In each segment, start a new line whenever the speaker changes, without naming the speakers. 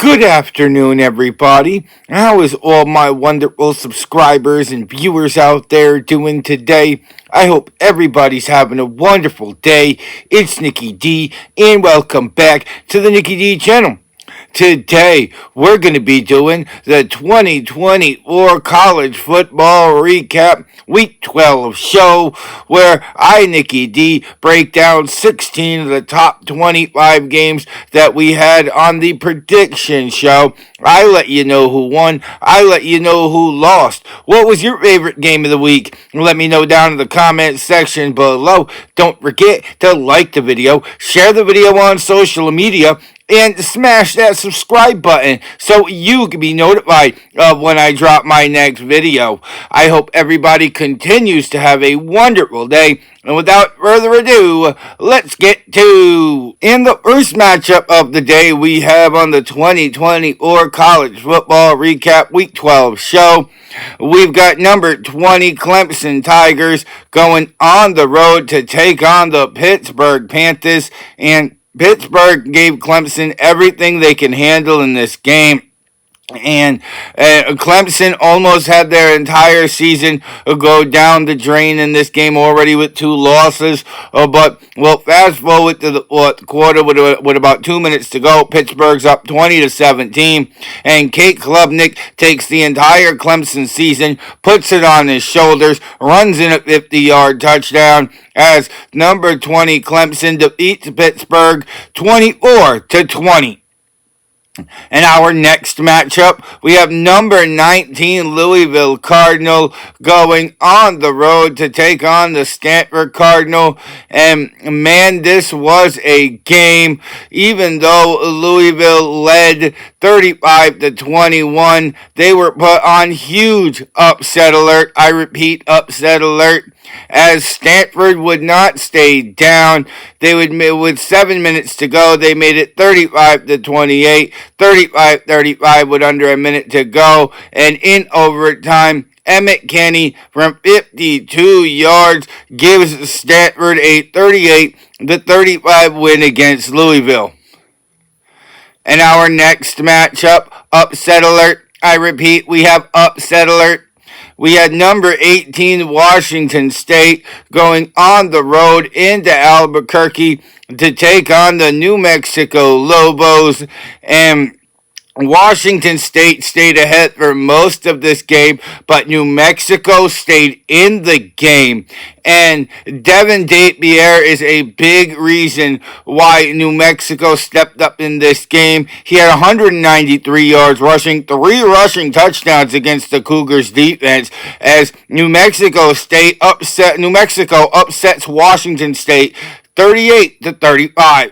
Good afternoon, everybody. How is all my wonderful subscribers and viewers out there doing today? I hope everybody's having a wonderful day. It's Nikki D, and welcome back to the Nikki D channel. Today, we're going to be doing the 2024 college football recap week 12 show, where I, Nikki D, break down 16 of the top 25 games that we had on the prediction show. I let you know who won. I let you know who lost. What was your favorite game of the week? Let me know down in the comment section below. Don't forget to like the video, share the video on social media, and smash that subscribe button so you can be notified of when I drop my next video. I hope everybody continues to have a wonderful day. And without further ado, let's get to. In the first matchup of the day, we have on the 2024 College Football Recap Week 12 show, we've got number 20 Clemson Tigers going on the road to take on the Pittsburgh Panthers, and Pittsburgh gave Clemson everything they can handle in this game. And Clemson almost had their entire season go down the drain in this game already with 2 losses. But, fast forward to the fourth quarter with about 2 minutes to go. Pittsburgh's up 20-17. And Kate Klubnik takes the entire Clemson season, puts it on his shoulders, runs in a 50-yard touchdown as number 20 Clemson defeats Pittsburgh 24-20. In our next matchup, we have number 19 Louisville Cardinal going on the road to take on the Stanford Cardinal. And man, this was a game. Even though Louisville led 35-21, they were put on huge upset alert. I repeat, upset alert, as Stanford would not stay down. They would, with 7 minutes to go, they made it 35-28, 35-35 with under a minute to go, and in overtime, Emmett Kenny from 52 yards gives Stanford a 38-35 win against Louisville. In our next matchup, upset alert. I repeat, we have upset alert. We had number 18 Washington State going on the road into Albuquerque to take on the New Mexico Lobos, and Washington State stayed ahead for most of this game, but New Mexico stayed in the game. And Devin Dapier is a big reason why New Mexico stepped up in this game. He had 193 yards rushing, 3 rushing touchdowns against the Cougars defense, as New Mexico upsets Washington State 38-35.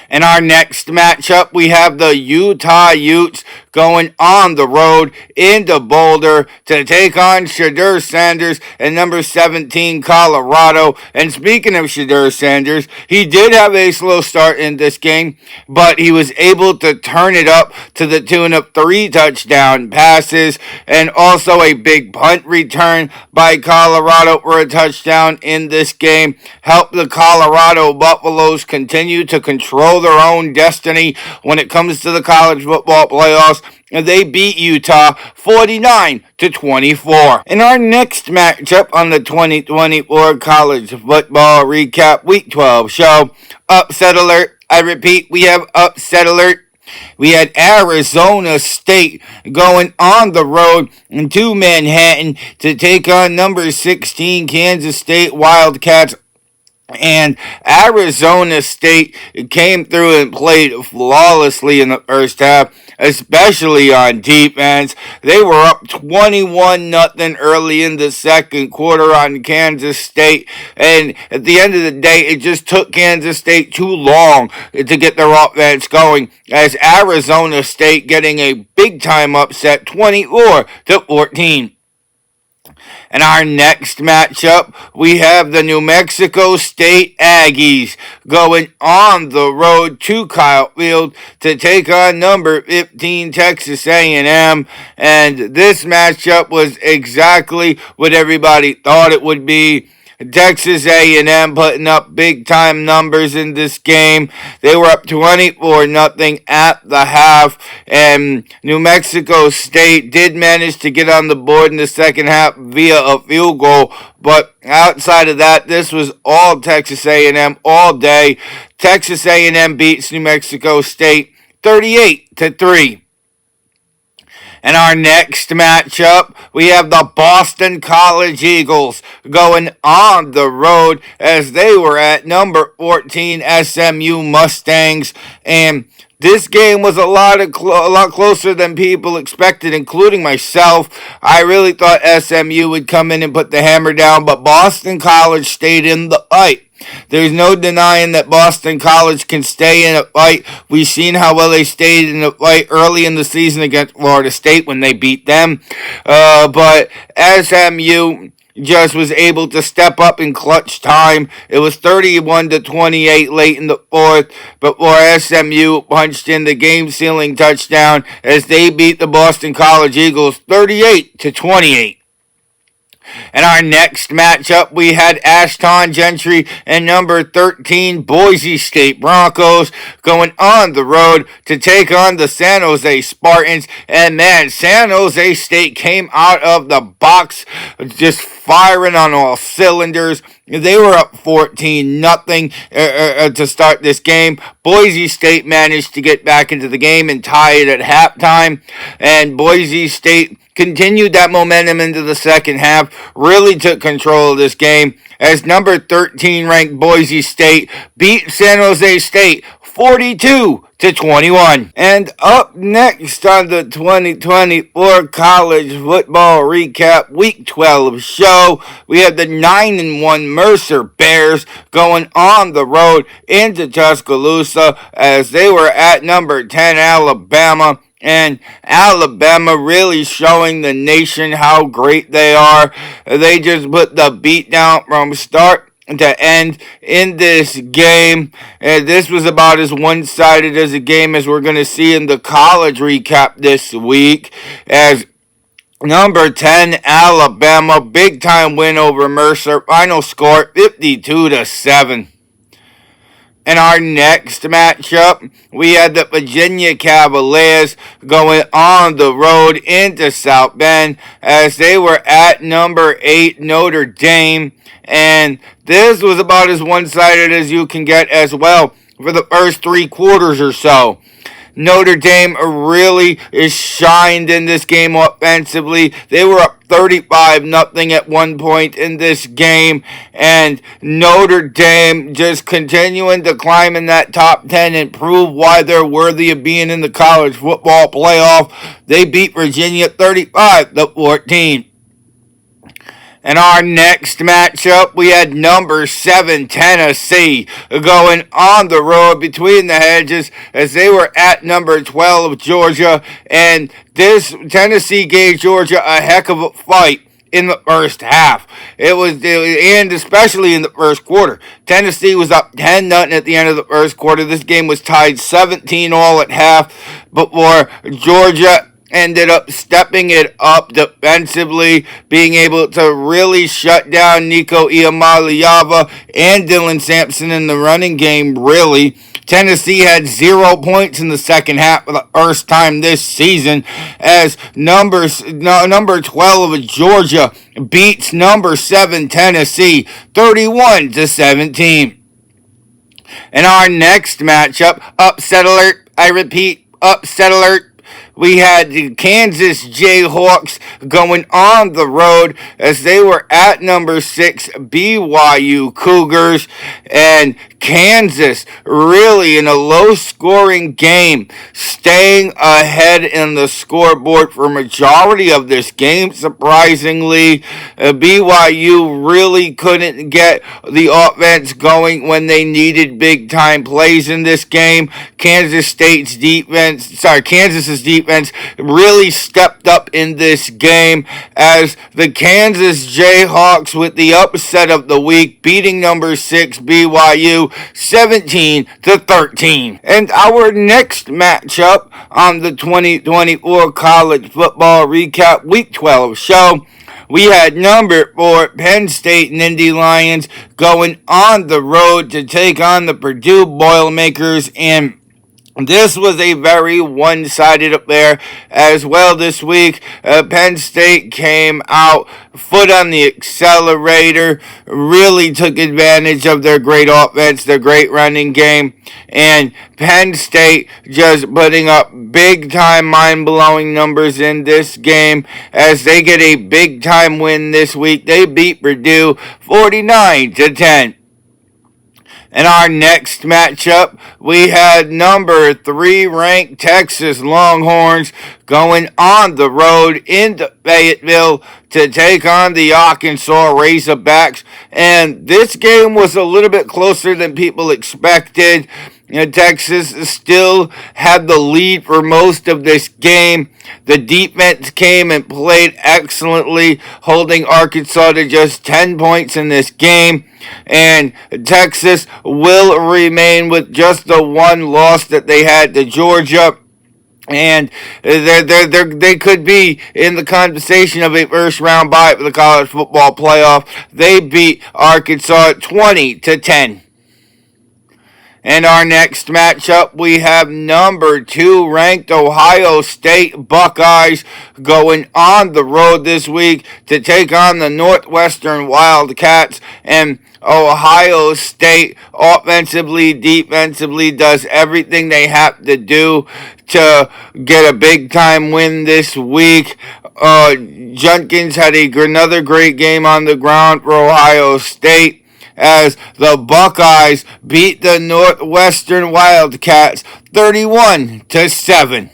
In our next matchup, we have the Utah Utes going on the road into Boulder to take on Shedeur Sanders and number 17 Colorado. And speaking of Shedeur Sanders, he did have a slow start in this game, but he was able to turn it up to the tune of 3 touchdown passes, and also a big punt return by Colorado for a touchdown in this game helped the Colorado Buffaloes continue to control their own destiny when it comes to the college football playoffs. They beat Utah 49-24. In our next matchup on the 2024 College Football Recap Week 12 show, upset alert. I repeat, we have upset alert. We had Arizona State going on the road to Manhattan to take on number 16 Kansas State Wildcats. And Arizona State came through and played flawlessly in the first half, especially on defense. They were up 21-0 early in the second quarter on Kansas State. And at the end of the day, it just took Kansas State too long to get their offense going, as Arizona State getting a big-time upset 24-14. In our next matchup, we have the New Mexico State Aggies going on the road to Kyle Field to take on number 15 Texas A&M. And this matchup was exactly what everybody thought it would be. Texas A&M putting up big time numbers in this game. They were up 24-0 at the half, and New Mexico State did manage to get on the board in the second half via a field goal. But outside of that, this was all Texas A&M all day. Texas A&M beats New Mexico State 38-3. In our next matchup, we have the Boston College Eagles going on the road as they were at number 14 SMU Mustangs, and this game was a lot closer than people expected, including myself. I really thought SMU would come in and put the hammer down, but Boston College stayed in the fight. There's no denying that Boston College can stay in a fight. We've seen how well they stayed in a fight early in the season against Florida State when they beat them. But SMU just was able to step up in clutch time. It was 31-28 late in the fourth before SMU punched in the game-sealing touchdown as they beat the Boston College Eagles 38-28. In our next matchup, we had Ashton Gentry and number 13 Boise State Broncos going on the road to take on the San Jose Spartans. And man, San Jose State came out of the box just firing on all cylinders. They were up 14-0 to start this game. Boise State managed to get back into the game and tie it at halftime. And Boise State continued that momentum into the second half, really took control of this game as number 13 ranked Boise State beat San Jose State 42-21. And up next on the 2024 College Football Recap Week 12 show, we have the 9-1 Mercer Bears going on the road into Tuscaloosa as they were at number 10 Alabama. And Alabama really showing the nation how great they are. They just put the beat down from start to end in this game. And this was about as one-sided as a game as we're going to see in the college recap this week. As number 10 Alabama, big-time win over Mercer. Final score 52-7. In our next matchup, we had the Virginia Cavaliers going on the road into South Bend as they were at number 8 Notre Dame. And this was about as one-sided as you can get as well for the first 3 quarters or so. Notre Dame really shined in this game offensively. They were up 35-0 at one point in this game, and Notre Dame just continuing to climb in that top 10 and prove why they're worthy of being in the college football playoff. They beat Virginia 35-14. In our next matchup, we had number 7 Tennessee going on the road between the hedges as they were at number 12 Georgia. And this Tennessee gave Georgia a heck of a fight in the first half. And especially in the first quarter. Tennessee was up 10-0 at the end of the first quarter. This game was tied 17-all at half before Georgia ended up stepping it up defensively, being able to really shut down Nico Iamaleava and Dylan Sampson in the running game, really. Tennessee had 0 points in the second half for the first time this season as number 12 of Georgia beats number 7 Tennessee 31-17. In our next matchup, upset alert, I repeat, upset alert. We had the Kansas Jayhawks going on the road as they were at number 6 BYU Cougars, and Kansas really in a low-scoring game, staying ahead in the scoreboard for majority of this game. Surprisingly, BYU really couldn't get the offense going when they needed big-time plays in this game. Kansas's defense really stepped up in this game as the Kansas Jayhawks with the upset of the week, beating number 6 BYU 17-13. And our next matchup on the 2024 College Football Recap Week 12 show we had number 4 Penn State Nittany Lions going on the road to take on the Purdue Boilermakers, and this was a very one-sided affair as well this week. Penn State came out foot on the accelerator, really took advantage of their great offense, their great running game, and Penn State just putting up big-time, mind-blowing numbers in this game as they get a big-time win this week. They beat Purdue 49-10. In our next matchup, we had number 3 ranked Texas Longhorns going on the road into Fayetteville to take on the Arkansas Razorbacks. And this game was a little bit closer than people expected. Texas still had the lead for most of this game. The defense came and played excellently, holding Arkansas to just 10 points in this game. And Texas will remain with just the one loss that they had to Georgia. And they could be in the conversation of a first round bye for the college football playoff. They beat Arkansas 20-10. In our next matchup, we have number 2 ranked Ohio State Buckeyes going on the road this week to take on the Northwestern Wildcats. And Ohio State offensively, defensively does everything they have to do to get a big-time win this week. Junkins had another great game on the ground for Ohio State as the Buckeyes beat the Northwestern Wildcats 31-7.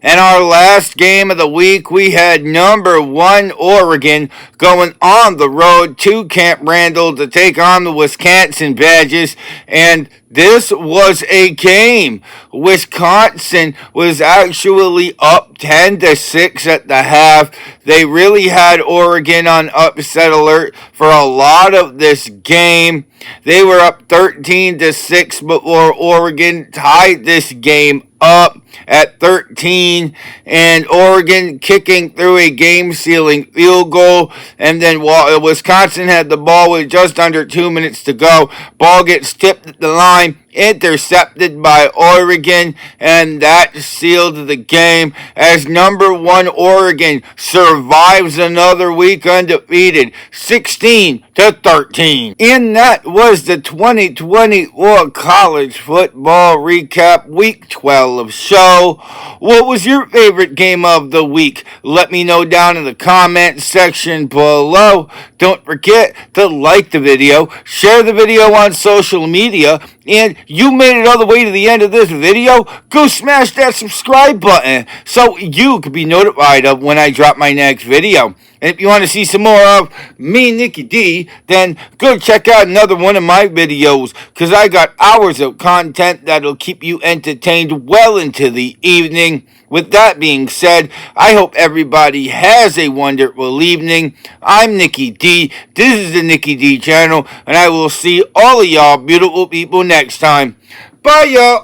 In our last game of the week, we had number 1 Oregon going on the road to Camp Randall to take on the Wisconsin Badgers, and this was a game. Wisconsin was actually up 10-6 at the half. They really had Oregon on upset alert for a lot of this game. They were up 13-6 before Oregon tied this game up at 13, and Oregon kicking through a game-sealing field goal, and then Wisconsin had the ball with just under 2 minutes to go. Ball gets tipped at the line, intercepted by Oregon, and that sealed the game as number 1 Oregon survives another week undefeated, 16-13. And that was the 2024 college football recap week 12 show. What was your favorite game of the week? Let me know down in the comment section below. Don't forget to like the video, share the video on social media, and you made it all the way to the end of this video, go smash that subscribe button so you can be notified of when I drop my next video. And if you want to see some more of me, Nicky D, then go check out another one of my videos, because I got hours of content that'll keep you entertained well into the evening. With that being said, I hope everybody has a wonderful evening. I'm Nicky D. This is the Nicky D channel, and I will see all of y'all beautiful people next time. Bye, y'all.